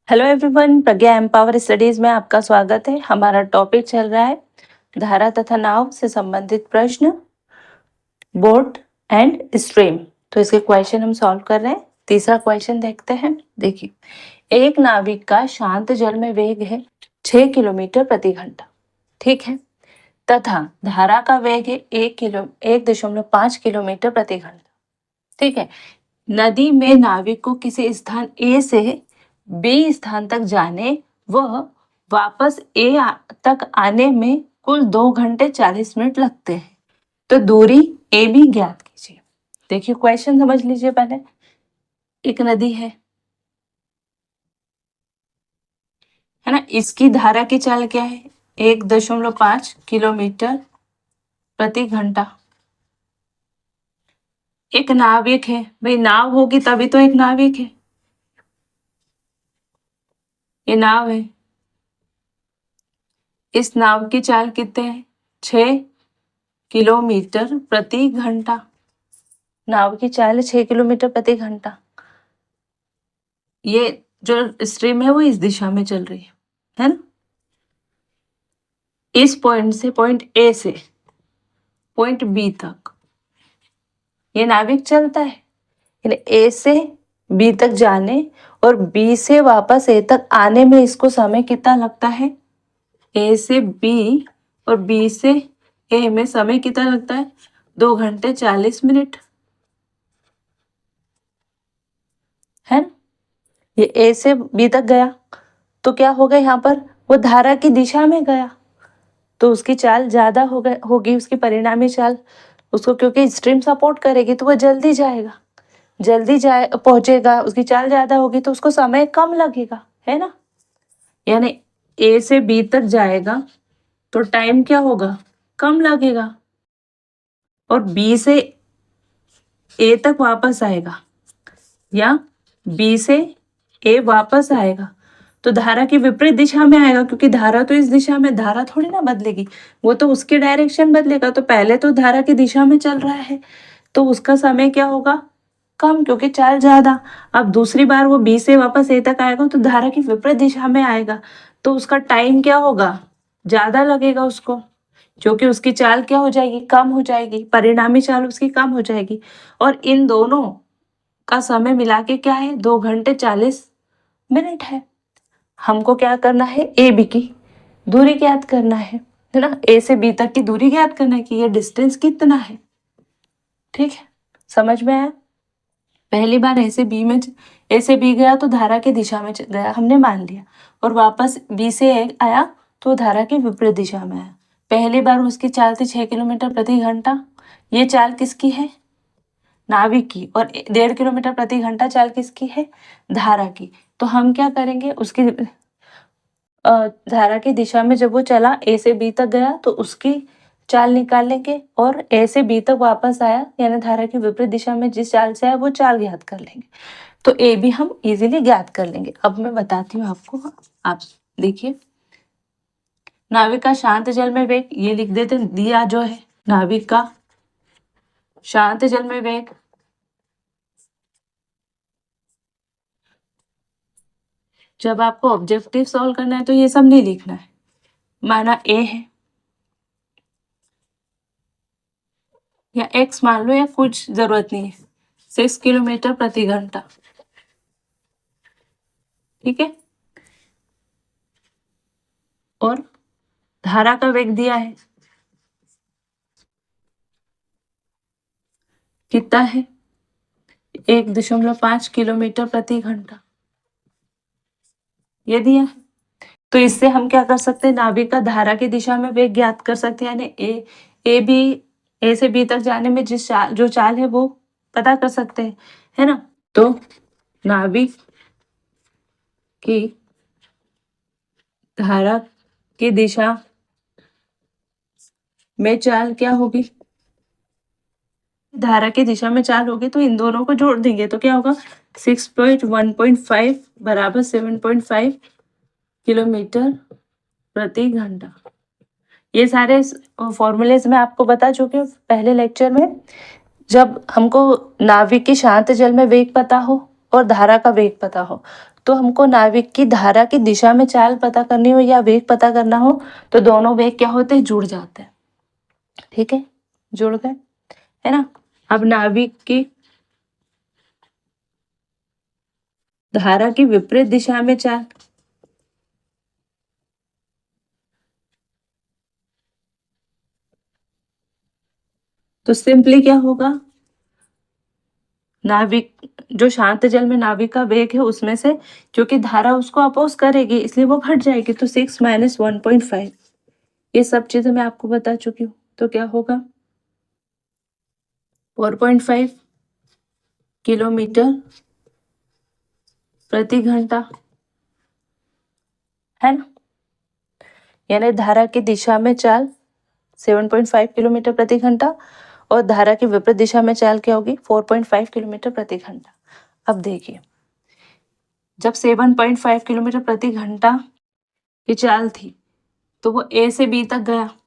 Hello everyone, प्रज्ञा empower studies में आपका स्वागत है। हमारा टॉपिक चल रहा है धारा तथा नाव से संबंधित प्रश्न, बोट एंड स्ट्रीम। तो इसके क्वेश्चन हम सॉल्व कर रहे हैं। तीसरा क्वेश्चन देखते हैं। देखिए, एक नाविक का शांत जल में वेग है 6 किलोमीटर प्रति घंटा, ठीक है, तथा धारा का वेग है 1.5 किलोमीटर प्रति घंटा, ठीक है। नदी में नाविक को किसी स्थान ए से बी स्थान तक जाने व वापस तक आने में कुल 2 घंटे 40 मिनट लगते हैं, तो दूरी ए बी ज्ञात कीजिए। देखिए, क्वेश्चन समझ लीजिए। पहले एक नदी है ना, इसकी धारा की चाल क्या है? 1.5 किलोमीटर प्रति घंटा। एक नाविक है, भाई नाव होगी तभी तो एक नाविक है, ये नाव है। इस नाव की चाल कितने है? 6 किलोमीटर प्रति घंटा। नाव की चाल है 6 किलोमीटर प्रति घंटा। ये जो स्ट्रीम है वो इस दिशा में चल रही है ना। इस पॉइंट से, पॉइंट ए से पॉइंट बी तक ये नाविक चलता है। ए से बी तक जाने और बी से वापस ए तक आने में इसको समय कितना लगता है? ए से बी और बी से ए में समय कितना लगता है? 2 घंटे 40 मिनट, है ना। ये ए से बी तक गया तो क्या होगा? यहाँ पर वो धारा की दिशा में गया तो उसकी चाल ज्यादा होगी, उसकी परिणामी चाल उसको, क्योंकि स्ट्रीम सपोर्ट करेगी तो वो जल्दी जाएगा, पहुंचेगा। उसकी चाल ज्यादा होगी तो उसको समय कम लगेगा, है ना। यानी ए से बी तक जाएगा तो टाइम क्या होगा? कम लगेगा। और बी से ए तक वापस आएगा या बी से ए वापस आएगा तो धारा की विपरीत दिशा में आएगा, क्योंकि धारा तो इस दिशा में, धारा थोड़ी ना बदलेगी, वो तो उसकी डायरेक्शन बदलेगा। तो पहले तो धारा की दिशा में चल रहा है तो उसका समय क्या होगा? कम, क्योंकि चाल ज्यादा। अब दूसरी बार वो बी से वापस ए तक आएगा तो धारा की विपरीत दिशा में आएगा तो उसका टाइम क्या होगा? ज्यादा लगेगा उसको, क्योंकि उसकी चाल क्या हो जाएगी? कम हो जाएगी, परिणामी चाल उसकी कम हो जाएगी। और इन दोनों का समय मिला के क्या है? 2 घंटे 40 मिनट है। हमको क्या करना है? ए बी की दूरी ज्ञात करना है ना। ए से बी तक की दूरी ज्ञात करना है कि ये डिस्टेंस कितना है, ठीक है। समझ में आया? पहली बार ए से बी गया तो धारा की दिशा में गया, हमने मान लिया, और वापस बी से ए आया तो धारा की विपरीत दिशा में आया। पहली बार उसकी चाल थी 6 किलोमीटर प्रति घंटा। ये चाल किसकी है? नाविक की। और 1.5 किलोमीटर प्रति घंटा चाल किसकी है? धारा की। तो हम क्या करेंगे? उसकी धारा की दिशा में जब वो चला, ए से बी तक गया तो उसकी चाल निकाल लेंगे, और ए से बी तक वापस आया यानी धारा की विपरीत दिशा में जिस चाल से आया वो चाल ज्ञात कर लेंगे। तो ए बी हम इजीली ज्ञात कर लेंगे। अब मैं बताती हूँ आपको। आप देखिए, नाविक का शांत जल में वेग, ये लिख देते दिया जो है, नाविक का शांत जल में वेग जब आपको ऑब्जेक्टिव सॉल्व करना है तो ये सब नहीं लिखना है। माना ए है या एक्स मान लो, या कुछ जरूरत नहीं है, 6 किलोमीटर प्रति घंटा, ठीक है। और धारा का वेग दिया है कितना है? 1.5 किलोमीटर प्रति घंटा, ये दिया है। तो इससे हम क्या कर सकते हैं? नाविक का धारा की दिशा में वेग ज्ञात कर सकते हैं, यानी ए से बी तक जाने में जो चाल है वो पता कर सकते हैं, है ना। तो नाविक की धारा की दिशा में चाल क्या होगी? धारा की दिशा में चाल होगी तो इन दोनों को जोड़ देंगे तो क्या होगा? 6.1.5 बराबर 7.5 किलोमीटर प्रति घंटा। ये सारे फॉर्मूलेज मैं आपको बता चुकी हूँ पहले लेक्चर में। जब हमको नाविक के शांत जल में वेग पता हो और धारा का वेग पता हो। तो हमको नाविक की धारा की दिशा में चाल पता करनी हो या वेग पता करना हो तो दोनों वेग क्या होते हैं, जुड़ जाते हैं। ठीक है, जुड़ गए, है ना। अब नाविक की धारा की विपरीत दिशा में चाल, तो सिंपली क्या होगा, नाविक जो शांत जल में नाविक का वेग है उसमें से, क्योंकि धारा उसको अपोज करेगी इसलिए वो घट जाएगी, तो 6 - 1.5, ये सब चीजें मैं आपको बता चुकी हूँ। तो क्या होगा, 4.5 किलोमीटर प्रति घंटा, है ना। यानी धारा की दिशा में चाल 7.5 किलोमीटर प्रति घंटा और धारा की विपरीत दिशा में चाल क्या होगी, 4.5 किलोमीटर प्रति घंटा। अब देखिए, जब 7.5 किलोमीटर प्रति घंटा की चाल थी तो वो ए से बी तक गया,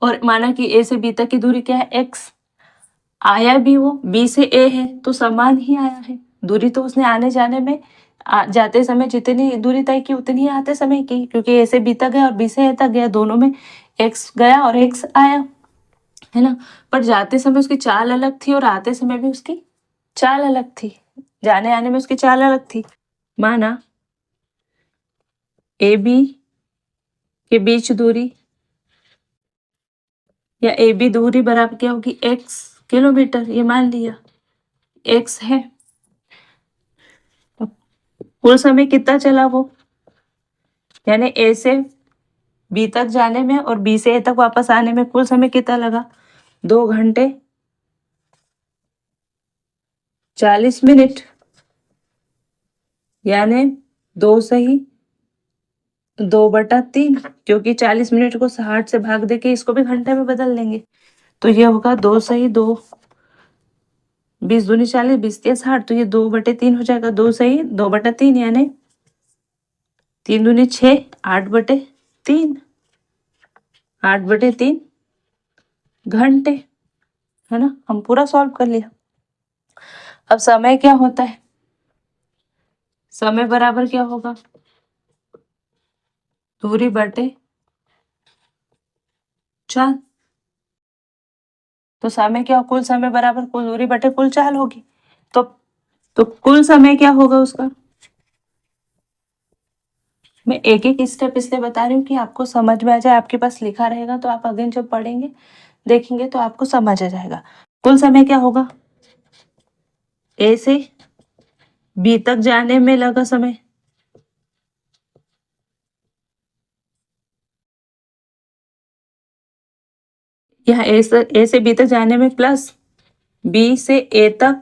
और माना कि ए से बी तक की दूरी क्या है, x। आया भी वो बी से ए है तो समान ही आया है, दूरी तो उसने आने जाने में जाते समय जितनी दूरी तय की उतनी ही आते समय की, क्योंकि ए से बी तक गया और बी से ए तक गया, दोनों में x गया और x आया, है ना। पर जाते समय उसकी चाल अलग थी और आते समय भी उसकी चाल अलग थी, जाने आने में उसकी चाल अलग थी। माना ए बी के बीच दूरी या ए बी दूरी बराबर क्या होगी, x किलोमीटर, ये मान लिया x है। कुल समय कितना चला वो, यानी ए से बी तक जाने में और बी से ए तक वापस आने में कुल समय कितना लगा, 2 घंटे 40 मिनट, यानी 2/3, क्योंकि 40 मिनट को 60 से भाग दे के इसको भी घंटे में बदल देंगे, तो ये होगा 2/2, 20 दूनी 40, 20 तिया 60, तो ये 2/3 हो जाएगा, 2/3, यानी 3 दूनी 6, 8/3, 8/3 घंटे, है ना। हम पूरा सॉल्व कर लिया। अब समय क्या होता है, समय बराबर क्या होगा, दूरी बटे चाल। तो समय क्या, कुल समय बराबर कुल दूरी बटे कुल चाल होगी, तो कुल समय क्या होगा उसका। मैं एक एक स्टेप इसलिए बता रही हूँ कि आपको समझ में आ जाए, आपके पास लिखा रहेगा तो आप अगेन जब पढ़ेंगे देखेंगे तो आपको समझ आ जाएगा। कुल समय क्या होगा, ए से बी तक जाने में लगा समय, यहाँ ए से बी तक जाने में प्लस बी से ए तक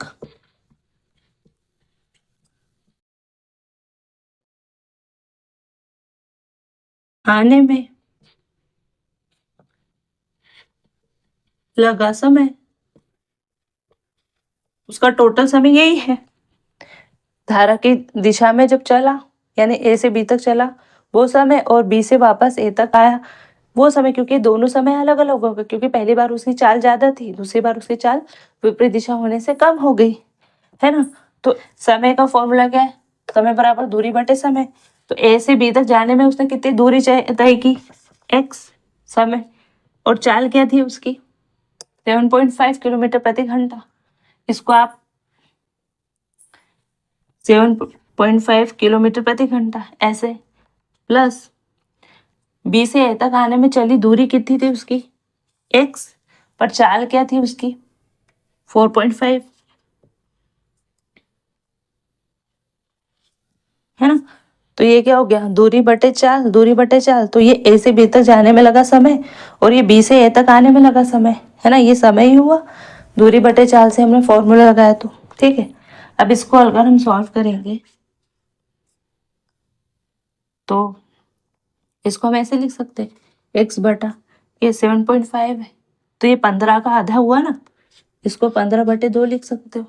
आने में लगा समय, उसका टोटल समय यही है। धारा की दिशा में जब चला यानी ए से बी तक चला वो समय, और बी से वापस ए तक आया वो समय, क्योंकि दोनों समय अलग अलग हो गए, क्योंकि पहली बार उसकी चाल ज्यादा थी, दूसरी बार उसकी चाल विपरीत दिशा होने से कम हो गई, है ना। तो समय का फॉर्मूला क्या है, समय बराबर दूरी बटे समय। तो ए से बी तक जाने में उसने कितनी दूरी तय की, x समय, और चाल क्या थी उसकी 7.5 किलोमीटर प्रति घंटा। इसको आप 7.5 किलोमीटर प्रति घंटा ऐसे, प्लस बी से ए तक आने में चली दूरी कितनी थी उसकी x, पर चाल क्या थी उसकी 4.5, है ना। तो ये क्या हो गया, दूरी बटे चाल, दूरी बटे चाल, तो ये ए से बी तक जाने में लगा समय और ये बी से ए तक आने में लगा समय, है ना, ये समय ही हुआ, दूरी बटे चाल से हमने फॉर्मूला लगाया। तो ठीक है, अब इसको अगर हम सॉल्व करेंगे तो इसको हम ऐसे लिख सकते हैं, x बटा ये 7.5 है तो ये 15 का आधा हुआ ना, इसको 15/2 लिख सकते हो।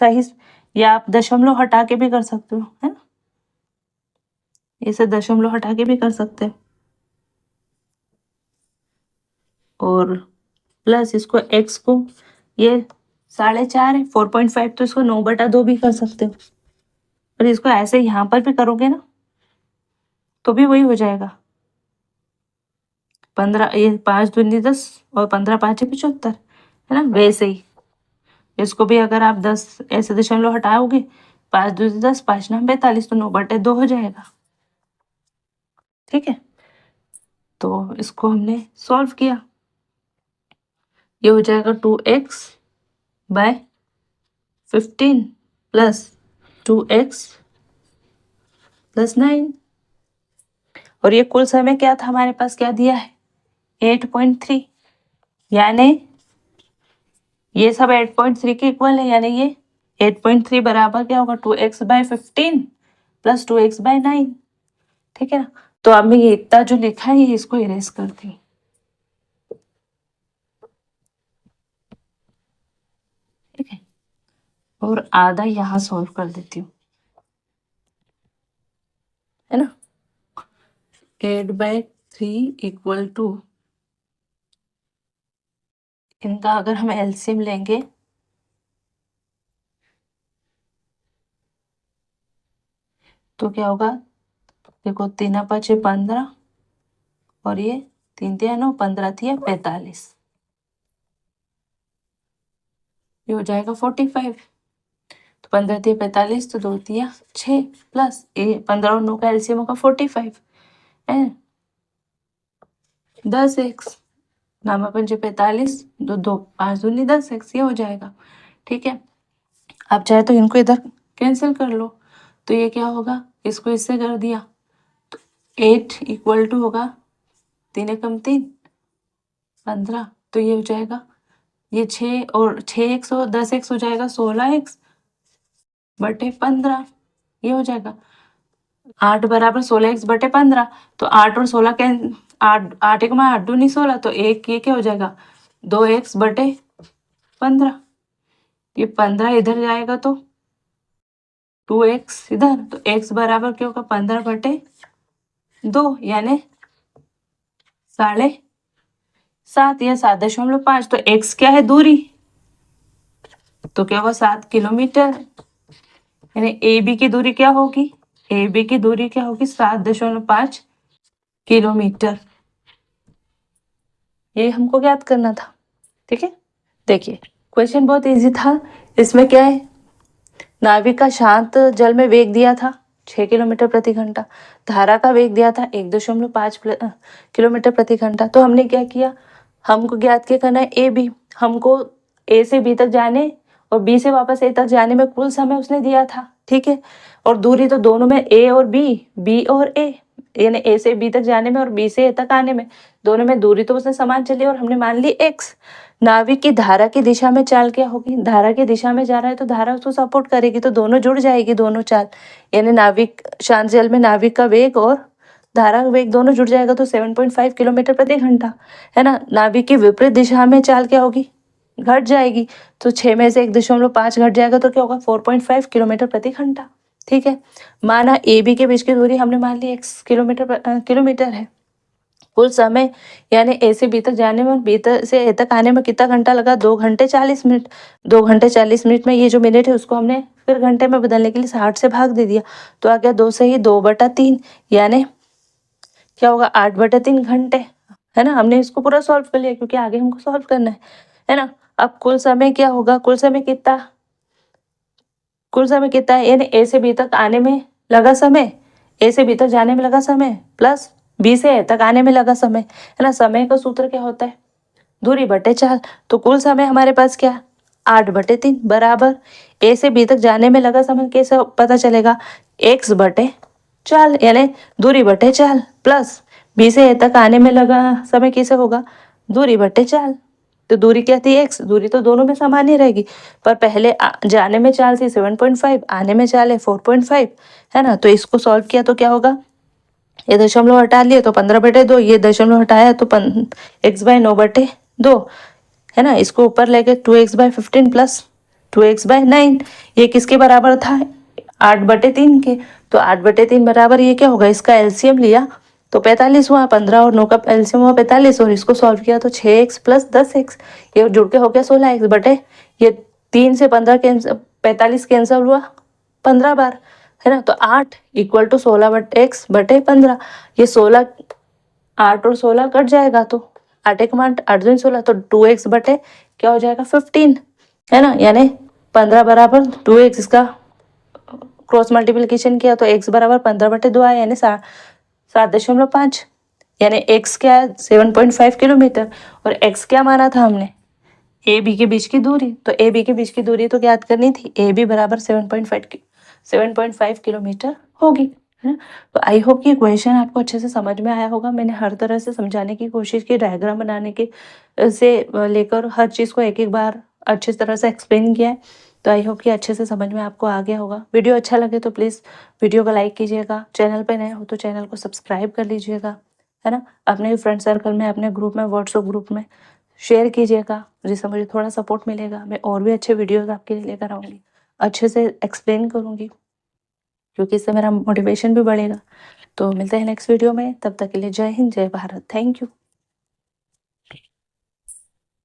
सही, या आप दशमलव हटा के भी कर सकते हो, है ना, इसे दशमलव हटा के भी कर सकते हो, और प्लस इसको x को ये 4.5 है, 4.5 तो इसको 9/2 भी कर सकते हो। और इसको ऐसे यहाँ पर भी करोगे ना तो भी वही हो जाएगा। 15, ये 5 दूनी 10 और 15 5 75, है ना। वैसे ही इसको भी अगर आप 10 ऐसे दशमलव हटाओगे, 5 दूनी 10, 5 9 45, तो 9/2 हो जाएगा। ठीक है, तो इसको हमने सॉल्व किया। ये हो जाएगा 2x/15 प्लस 2x+9। और ये कुल समय क्या था हमारे पास, क्या दिया है, 8.3। यानी ये सब 8.3 के इक्वल है, यानी ये 8.3 बराबर क्या होगा, 2x/15 प्लस 2x/9। ठीक है ना। तो अब मैं ये इतना जो लिखा है ये इसको इरेज करती हूँ। ठीक है, और आधा यहाँ सॉल्व कर देती हूँ, है ना। 8/3 इक्वल टू, इनका अगर हम एलसीएम लेंगे तो क्या होगा, देखो 3 5 15 और ये 3 3 9, 15 3 45, ये हो जाएगा 45। तो 15 3 45, तो 2 3 6 प्लस 15 और 9 का एलसीएम होगा 45 है, 10x। 9 5 45, 2 2 5 दूनी 10x, ये हो जाएगा। ठीक है, आप चाहे तो इनको इधर कैंसिल कर लो, तो ये क्या होगा, इसको इससे कर दिया तो 8 इक्वल टू होगा 3 एकम 3 15, तो ये हो जाएगा, ये 6 और 6x और 10x हो जाएगा 16x/15, ये हो जाएगा 8 बराबर 16x/15। तो 8 और 16 के 8 8 एक में 8 दूनी 16, तो एक ये क्या हो जाएगा 2x/15। ये 15 इधर जाएगा तो 2x इधर, तो x बराबर क्या होगा 15/2, यानी 7.5 या 7.5। तो x क्या है, दूरी, तो क्या होगा 7 किलोमीटर। यानी ए बी की दूरी क्या होगी, ए बी की दूरी क्या होगी 7.5 किलोमीटर। ये हमको ज्ञात करना था। ठीक है, देखिए क्वेश्चन बहुत इजी था। इसमें क्या है, नाविक का शांत जल में वेग दिया था 6 किलोमीटर प्रति घंटा, धारा का वेग दिया था 1.5 किलोमीटर प्रति घंटा। तो हमने क्या किया, हमको ज्ञात क्या करना है, ए बी। हमको ए से बी तक जाने और बी से वापस ए तक जाने में कुल समय उसने दिया था। ठीक है, और दूरी तो दोनों में ए और बी और ए, यानी ए से बी तक जाने में और बी से ए तक आने में, दोनों में दूरी तो उसने समान चली और हमने मान ली एक्स। नाविक की धारा की दिशा में चाल क्या होगी, धारा की दिशा में जा रहा है तो धारा उसको सपोर्ट करेगी, तो दोनों जुड़ जाएगी, दोनों चाल। यानी नाविक, शांत जल में नाविक का वेग और धारा का वेग दोनों जुड़ जाएगा, तो 7.5 किलोमीटर प्रति घंटा, है ना। नाविक की विपरीत दिशा में चाल क्या होगी, घट जाएगी, तो 6 में से 1.5 घट जाएगा, तो क्या होगा 4.5 किलोमीटर प्रति घंटा। ठीक है, माना ए बी के बीच की दूरी हमने मान ली x किलोमीटर है। कुल समय यानी ए से बी तक जाने में और बी से ए तक आने में कितना घंटा लगा, 2 घंटे 40 मिनट। 2 घंटे 40 मिनट में ये जो मिनट है उसको हमने फिर घंटे में बदलने के लिए 60 से भाग दे दिया, तो आ गया 2 से ही 2/3, यानी क्या होगा 8/3 घंटे, है ना। हमने इसको पूरा सॉल्व कर लिया क्योंकि आगे हमको सॉल्व करना है ना। अब कुल समय क्या होगा, कुल समय कितना है, यानी ए से बी तक आने में लगा समय, ए से बी तक जाने में लगा समय, प्लस बी से ए तक आने में लगा समय, है ना। समय का सूत्र क्या होता है, दूरी बटे चाल। तो कुल समय हमारे पास क्या, 8/3 बराबर ए से बी तक जाने में लगा समय कैसे पता चलेगा, x/चाल, यानी दूरी बटे चाल, प्लस बी से ए तक आने में लगा समय कैसे होगा, दूरी बटे चाल। तो दूरी क्या थी, x, दूरी तो दोनों में समान ही रहेगी, पर पहले जाने में चाल थी 7.5, आने में चाल है 4.5, है ना। तो इसको सॉल्व किया तो क्या होगा, ये दशमलव हटा लिए तो 15/2, ये दशमलव हटाया तो x/9/2, है ना। इसको ऊपर लेके 2x/15 प्लस 2x/9, ये किसके बराबर था, 8/3 के। तो 8/3 बराबर ये क्या होगा, इसका एलसीएम लिया तो 45 हुआ, 15 और 9 का एलसीएम हुआ 45, और इसको सॉल्व किया तो 6x + 10x, ये जुड़ के हो गया 16x बटे ये 3 से 45 कैंसिल हुआ 15 बार, है ना। तो 8 इक्वल टू 16x/15, ये 16 8 और 16 कट जाएगा, तो 8 एक 8 दूनी 16, तो 2x बटे क्या हो जाएगा 15, है ना। यानी 15 बराबर 2x, इसका क्रॉस मल्टीप्लिकेशन किया तो x बराबर 15/2 आया, यानी 7.5, यानी x क्या है 7.5 किलोमीटर, और x क्या माना था हमने, ए बी के बीच की दूरी। तो ए बी के बीच की दूरी तो याद करनी थी, ए बी बराबर 7.5 किलोमीटर होगी, है ना। तो आई होप कि क्वेश्चन आपको अच्छे से समझ में आया होगा। मैंने हर तरह से समझाने की कोशिश की, डायग्राम बनाने के से लेकर हर चीज़ को एक एक बार अच्छी तरह से एक्सप्लेन किया है। तो आई होप कि अच्छे से समझ में आपको आ गया होगा। वीडियो अच्छा लगे तो प्लीज़ वीडियो को लाइक कीजिएगा, चैनल पर नए हो तो चैनल को सब्सक्राइब कर लीजिएगा, है ना। अपने फ्रेंड सर्कल में, अपने ग्रुप में, व्हाट्सएप ग्रुप में शेयर कीजिएगा, जिससे मुझे थोड़ा सपोर्ट मिलेगा। मैं और भी अच्छे वीडियोस आपके लिए लेकर आऊँगी, अच्छे से एक्सप्लेन करूँगी, क्योंकि इससे मेरा मोटिवेशन भी बढ़ेगा। तो मिलते हैं नेक्स्ट वीडियो में, तब तक के लिए जय हिंद, जय भारत, थैंक यू।